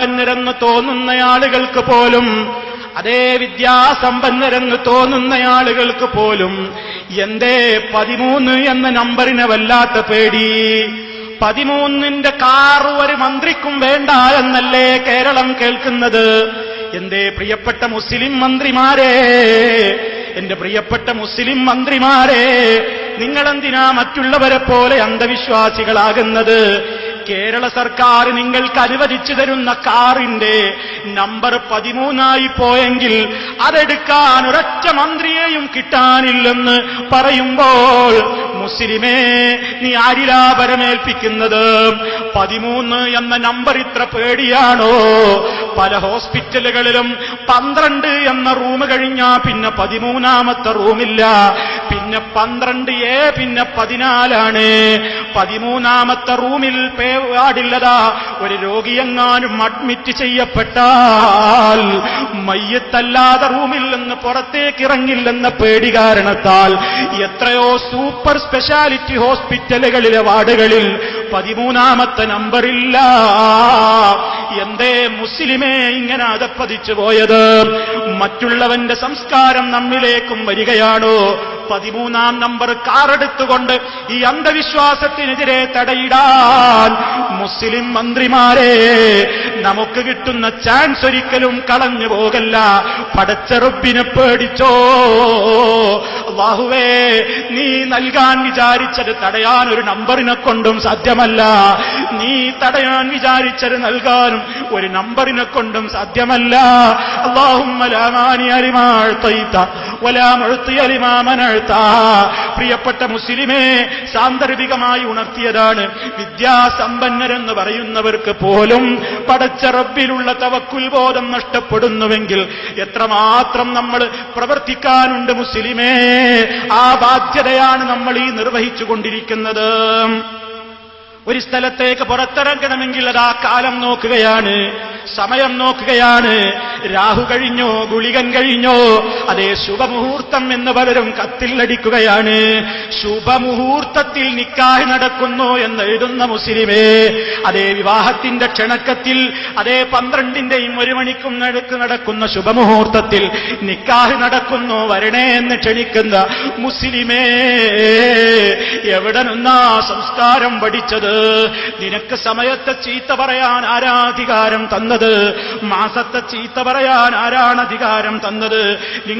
സമ്പന്നരെന്ന് തോന്നുന്ന ആളുകൾക്ക് പോലും, അതേ വിദ്യാസമ്പന്നരെന്ന് തോന്നുന്ന ആളുകൾക്ക് പോലും എന്തേ 13 എന്ന നമ്പറിനെ വല്ലാത്ത പേടി? 13ന്റെ കാർ ഒരു മന്ത്രിക്കും വേണ്ട എന്നല്ലേ കേരളം കേൾക്കുന്നത്? എന്തേ പ്രിയപ്പെട്ട മുസ്ലിം മന്ത്രിമാരെ, എന്റെ പ്രിയപ്പെട്ട മുസ്ലിം മന്ത്രിമാരെ, നിങ്ങളെന്തിനാ മറ്റുള്ളവരെ പോലെ അന്ധവിശ്വാസികളാകുന്നത്? കേരള സർക്കാർ നിങ്ങൾക്ക് അനുവദിച്ചു തരുന്ന കാറിന്റെ നമ്പർ 13 പോയെങ്കിൽ അതെടുക്കാൻ ഒരൊറ്റ മന്ത്രിയെയും കിട്ടാനില്ലെന്ന് പറയുമ്പോൾ മുസ്ലിമേ, നീ ആരിലാ പരമേൽപ്പിക്കുന്നത്? 13 എന്ന നമ്പർ ഇത്ര പേടിയാണോ? പല ഹോസ്പിറ്റലുകളിലും 12 എന്ന റൂം കഴിഞ്ഞാ പിന്നെ 13ാമത്തെ റൂമില്ല, പിന്നെ 12A, പിന്നെ 14ആണ്. 13ാമത്തെ റൂമിൽ പാടില്ലതാ. ഒരു രോഗിയെങ്ങാനും അഡ്മിറ്റ് ചെയ്യപ്പെട്ടാൽ മയ്യത്തല്ലാതെ റൂമിൽ നിന്ന് പുറത്തേക്ക് ഇറങ്ങില്ലെന്ന പേടി കാരണത്താൽ എത്രയോ സൂപ്പർ സ്പെഷ്യാലിറ്റി ഹോസ്പിറ്റലുകളിലെ വാർഡുകളിൽ 13ാമത്തെ നമ്പറില്ല. എന്തേ മുസ്ലിമേ ഇങ്ങനെ അധപ്പതിച്ചു പോയത്? മറ്റുള്ളവന്റെ സംസ്കാരം നമ്മിലേക്കും വരികയാണോ? 13ാം നമ്പർ കാറെടുത്തുകൊണ്ട് ഈ അന്ധവിശ്വാസത്തിനെതിരെ തടയിടാൻ മുസ്ലിം മന്ത്രിമാരെ, നമുക്ക് കിട്ടുന്ന ചാൻസ് ഒരിക്കലും കളഞ്ഞു പോകല്ല. പടച്ച റബ്ബിനെ പേടിച്ചോ. അല്ലാഹുവേ, നീ നൽകാൻ വിചാരിച്ചത് തടയാൻ ഒരു നമ്പറിനെ കൊണ്ടും സാധ്യമല്ല. നീ തടയാൻ വിചാരിച്ചത് നൽകാനും ഒരു നമ്പറിനെ കൊണ്ടും സാധ്യമല്ല. അല്ലാഹുമ്മ ലാ മാനിഅ ലിമാ അഅ്തൈത വലാ മുഅ്തിയ ലിമാ മനഅ്ത. പ്രിയപ്പെട്ട മുസ്ലിമേ, സാന്ദർഭികമായി ഉണർത്തിയതാണ്. വിദ്യാസമ്പന്നരെന്ന് പറയുന്നവർക്ക് പോലും പടച്ച റബ്ബിലുള്ള തവക്കുൽ ബോധം നഷ്ടപ്പെടുന്നുവെങ്കിൽ എത്രമാത്രം നമ്മൾ പ്രവർത്തിക്കാനുണ്ട് മുസ്ലിമേ. ആ ബാധ്യതയാണ് നമ്മൾ ഈ നിർവഹിച്ചുകൊണ്ടിരിക്കുന്നത്. ഒരു സ്ഥലത്തേക്ക് പുറത്തിറങ്ങണമെങ്കിൽ അതാ കാലം നോക്കുകയാണ്, സമയം നോക്കുകയാണ്. രാഹു കഴിഞ്ഞോ, ഗുളികൻ കഴിഞ്ഞോ, അതേ ശുഭമുഹൂർത്തം എന്ന് പലരും കത്തിൽ അടിക്കുകയാണ്. ശുഭമുഹൂർത്തത്തിൽ നിക്കാഹ് നടക്കുന്നു എന്നെഴുതുന്ന മുസ്ലിമേ, അതേ വിവാഹത്തിന്റെ ക്ഷണക്കത്തിൽ, അതേ 12ന്റെയും 1 മണിക്കും നടക്കുന്ന ശുഭമുഹൂർത്തത്തിൽ നിക്കാഹ് നടക്കുന്നു, വരണേ എന്ന് ക്ഷണിക്കുന്ന മുസ്ലിമേ, എവിടെ നിന്നാ സംസ്കാരം പഠിച്ചത്? നിനക്ക് സമയത്തെ ചീത്ത പറയാൻ ആരാധികാരം തന്നത്? മാസത്തെ ചീത്ത പറയാൻ ആരാണ് അധികാരം തന്നത്? നിങ്ങൾ